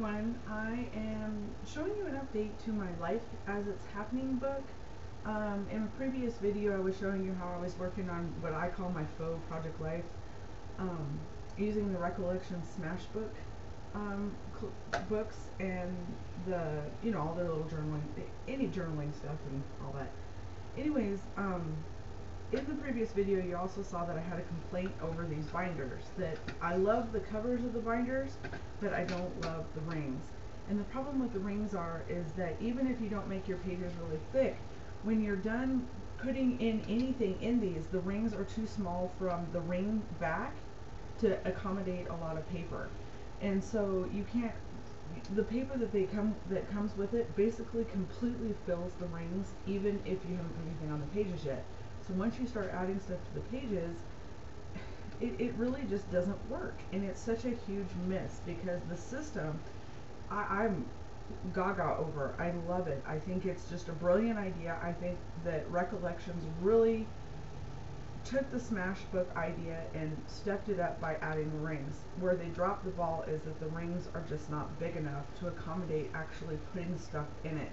everyone. I am showing you an update to my Life as It's Happening book. In a previous video I was showing you how I was working on what I call my faux Project Life, using the Recollection Smash book books and all their little journaling, any journaling stuff and all that. Anyways, in the previous video you also saw that I had a complaint over these binders, that I love the covers of the binders, but I don't love the rings. And the problem with the rings is that even if you don't make your pages really thick, when you're done putting in anything in these, the rings are too small from the ring back to accommodate a lot of paper. And so you can't, the paper that comes with it basically completely fills the rings, even if you haven't put anything on the pages yet. So once you start adding stuff to the pages, it really just doesn't work. And it's such a huge miss because the system, I'm gaga over. I love it. I think it's just a brilliant idea. I think that Recollections really took the Smash book idea and stepped it up by adding the rings. Where they dropped the ball is that the rings are just not big enough to accommodate actually putting stuff in it.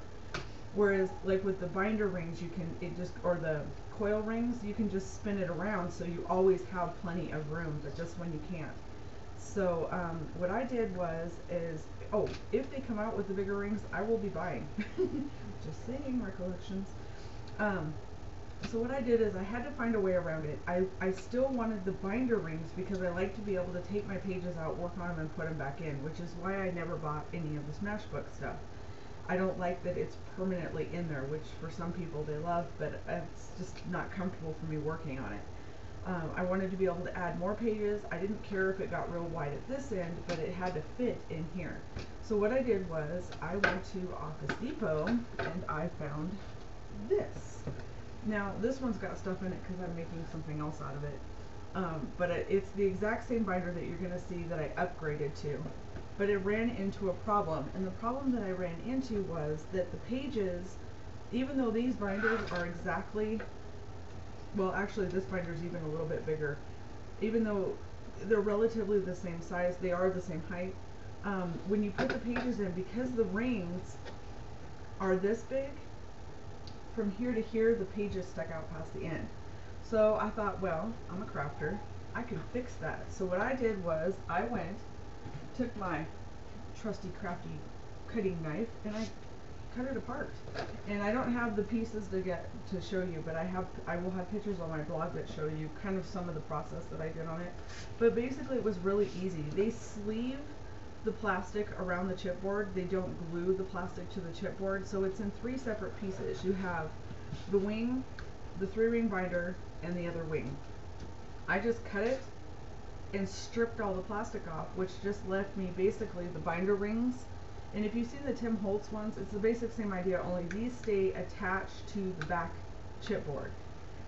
Whereas like with the binder rings, or the coil rings, you can just spin it around so you always have plenty of room, but just when you can't. So what I did is, if they come out with the bigger rings, I will be buying. Just saying, Recollections. So what I did is I had to find a way around it. I still wanted the binder rings because I like to be able to take my pages out, work on them, and put them back in, which is why I never bought any of the Smash book stuff. I don't like that it's permanently in there, which for some people they love, but it's just not comfortable for me working on it. I wanted to be able to add more pages. I didn't care if it got real wide at this end, but it had to fit in here. So what I did was I went to Office Depot and I found this. Now this one's got stuff in it because I'm making something else out of it. But it's the exact same binder that you're going to see that I upgraded to. But it ran into a problem, and the problem that I ran into was that the pages, even though these binders are exactly, well actually this binder is even a little bit bigger, even though they're relatively the same size, they are the same height. When you put the pages in, because the rings are this big, from here to here the pages stuck out past the end. So I thought, well, I'm a crafter, I can fix that. So what I did was I took my trusty crafty cutting knife and I cut it apart. And I don't have the pieces to show you, but I will have pictures on my blog that show you kind of some of the process that I did on it. But basically it was really easy. They sleeve the plastic around the chipboard. They don't glue the plastic to the chipboard, so it's in 3 separate pieces. You have the wing, the 3-ring binder, and the other wing. I just cut it and stripped all the plastic off, which just left me basically the binder rings. And if you see the Tim Holtz ones, it's the basic same idea, only these stay attached to the back chipboard.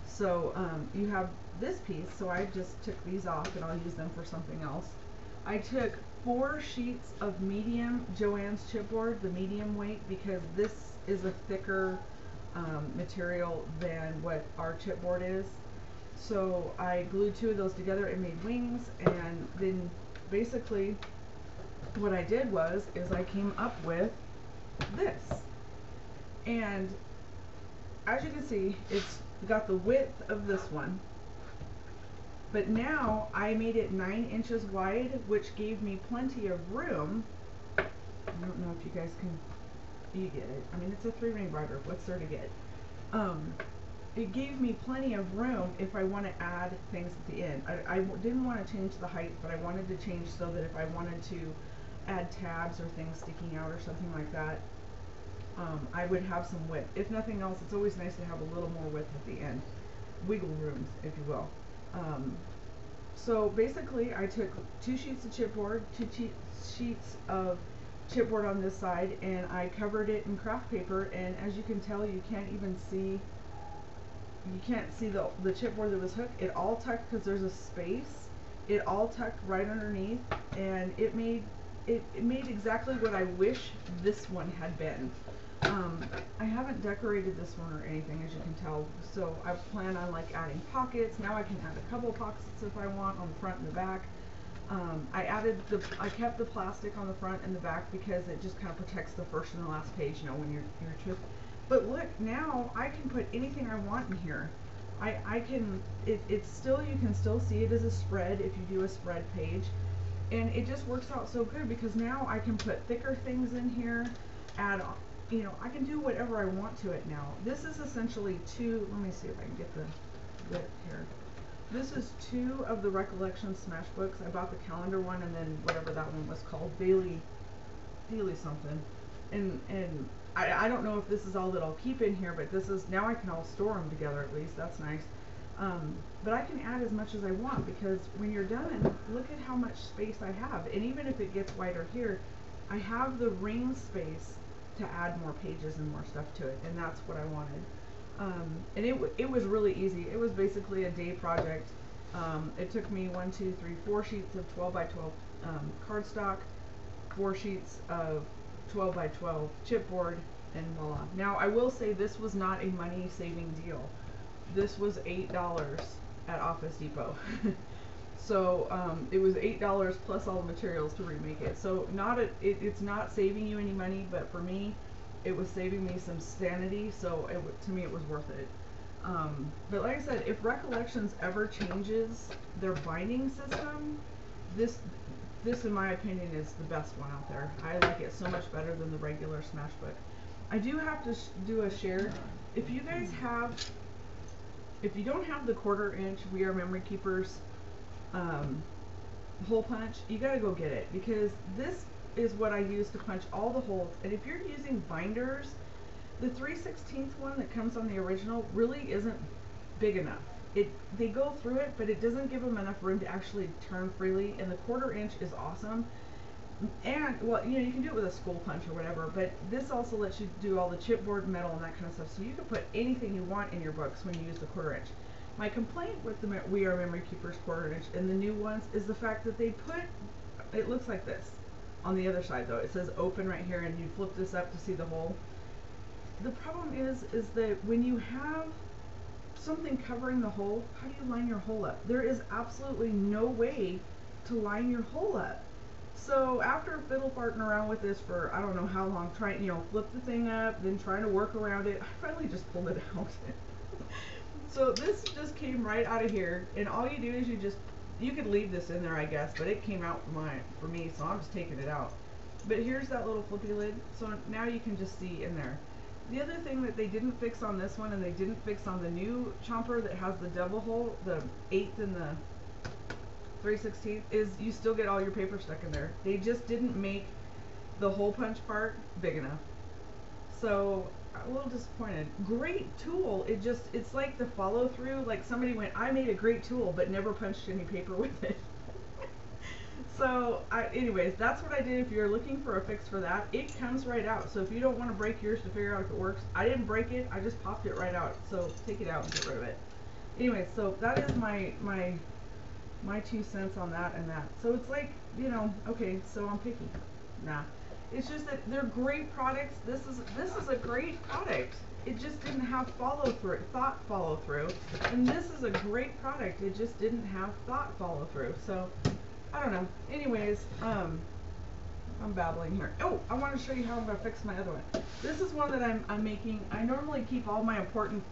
So you have this piece, so I just took these off and I'll use them for something else. I took 4 sheets of medium Joann's chipboard, the medium weight, because this is a thicker material than what our chipboard is. So I glued 2 of those together and made wings, and then basically what I did is I came up with this. And as you can see, it's got the width of this one, but now I made it 9 inches wide, which gave me plenty of room. I don't know if you guys you get it. I mean, it's a 3-ring binder. What's there to get? It gave me plenty of room if I want to add things at the end. I didn't want to change the height, but I wanted to change so that if I wanted to add tabs or things sticking out or something like that, I would have some width. If nothing else, it's always nice to have a little more width at the end. Wiggle rooms, if you will. So basically I took 2 sheets of chipboard, 2 sheets of chipboard on this side, and I covered it in craft paper, and as you can tell, you can't see the chipboard that was hooked. It all tucked because there's a space. It all tucked right underneath, and it made exactly what I wish this one had been. I haven't decorated this one or anything, as you can tell, so I plan on like adding pockets. Now I can add a couple pockets if I want on the front and the back. I kept the plastic on the front and the back because it just kind of protects the first and the last page, you know, when you're but look, now I can put anything I want in here. I can, it's still, you can still see it as a spread if you do a spread page. And it just works out so good because now I can put thicker things in here, add on, you know, I can do whatever I want to it now. This is essentially two, let me see if I can get the width here. This is two of the Recollection Smash books. I bought the calendar one and then whatever that one was called, Bailey something. And I don't know if this is all that I'll keep in here, but this is, now I can all store them together at least, that's nice. But I can add as much as I want because when you're done, look at how much space I have. And even if it gets wider here, I have the ring space to add more pages and more stuff to it, and that's what I wanted. And it was really easy. It was basically a day project. It took me 4 sheets of 12 by 12 cardstock, 4 sheets of 12 by 12 chipboard, and voila. Now I will say this was not a money saving deal. This was $8 at Office Depot. So it was $8 plus all the materials to remake it. So it's not saving you any money, but for me, it was saving me some sanity. So to me, it was worth it. But like I said, if Recollections ever changes their binding system, this in my opinion is the best one out there. I like it so much better than the regular Smash book. I do have to do a share. If you guys have, if you don't have the 1/4 inch We Are Memory Keepers hole punch, you gotta go get it because this is what I use to punch all the holes. And if you're using binders, the 3/16 one that comes on the original really isn't big enough. They go through it, but it doesn't give them enough room to actually turn freely. And the 1/4 inch is awesome. And well, you know, you can do it with a school punch or whatever, but this also lets you do all the chipboard, metal, and that kind of stuff. So you can put anything you want in your books when you use the 1/4 inch. My complaint with the We Are Memory Keepers 1/4 inch and the new ones is the fact that they put, it looks like this on the other side though. It says open right here, and you flip this up to see the hole. The problem is that when you have something covering the hole, how do you line your hole up? There is absolutely no way to line your hole up. So after fiddle farting around with this for I don't know how long, trying, you know, flip the thing up, then trying to work around it, I finally just pulled it out. So this just came right out of here, and all you do is you could leave this in there, I guess, but it came out for me, so I'm just taking it out. But here's that little flippy lid, so now you can just see in there. The other thing that they didn't fix on this one, and they didn't fix on the new chomper that has the double hole, the 1/8 and the 3/16, is you still get all your paper stuck in there. They just didn't make the hole punch part big enough. So I'm a little disappointed. Great tool. It's like the follow through. Like somebody went, I made a great tool, but never punched any paper with it. So anyways, that's what I did. If you're looking for a fix for that, it comes right out. So if you don't want to break yours to figure out if it works, I didn't break it. I just popped it right out. So take it out and get rid of it. Anyways, so that is my 2 cents on that and that. So it's like, you know, okay, so I'm picky. Nah. It's just that they're great products. This is a great product. It just didn't have thought follow through. And this is a great product. It just didn't have thought follow through. So I don't know. Anyways, I'm babbling here. Oh, I want to show you how I'm going to fix my other one. This is one that I'm making. I normally keep all my important,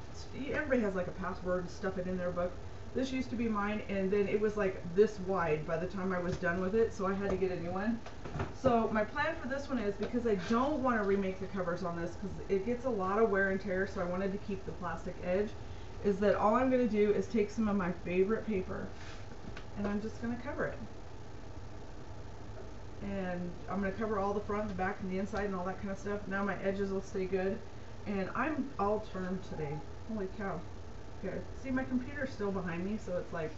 everybody has like a password, stuff it in their book. This used to be mine, and then it was like this wide by the time I was done with it, so I had to get a new one. So my plan for this one is, because I don't want to remake the covers on this because it gets a lot of wear and tear, so I wanted to keep the plastic edge, is that all I'm going to do is take some of my favorite paper and I'm just going to cover it. And I'm going to cover all the front, the back, and the inside and all that kind of stuff. Now my edges will stay good. And I'm all turned today. Holy cow. Okay, see, my computer's still behind me, so it's like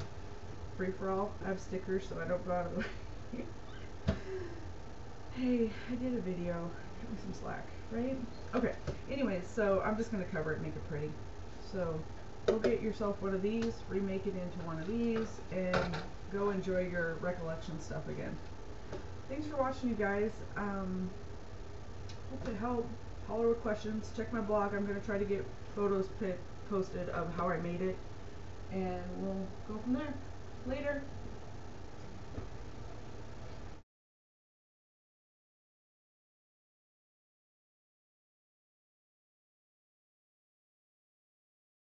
free for all. I have stickers so I don't go out of the way. Hey, I did a video. Cut me some slack, right? Okay, anyways, so I'm just going to cover it and make it pretty. So go get yourself one of these, remake it into one of these, and go enjoy your Recollection stuff again. Thanks for watching, you guys. Hope it helped. Holler with questions. Check my blog. I'm going to try to get photos posted of how I made it, and we'll go from there. Later.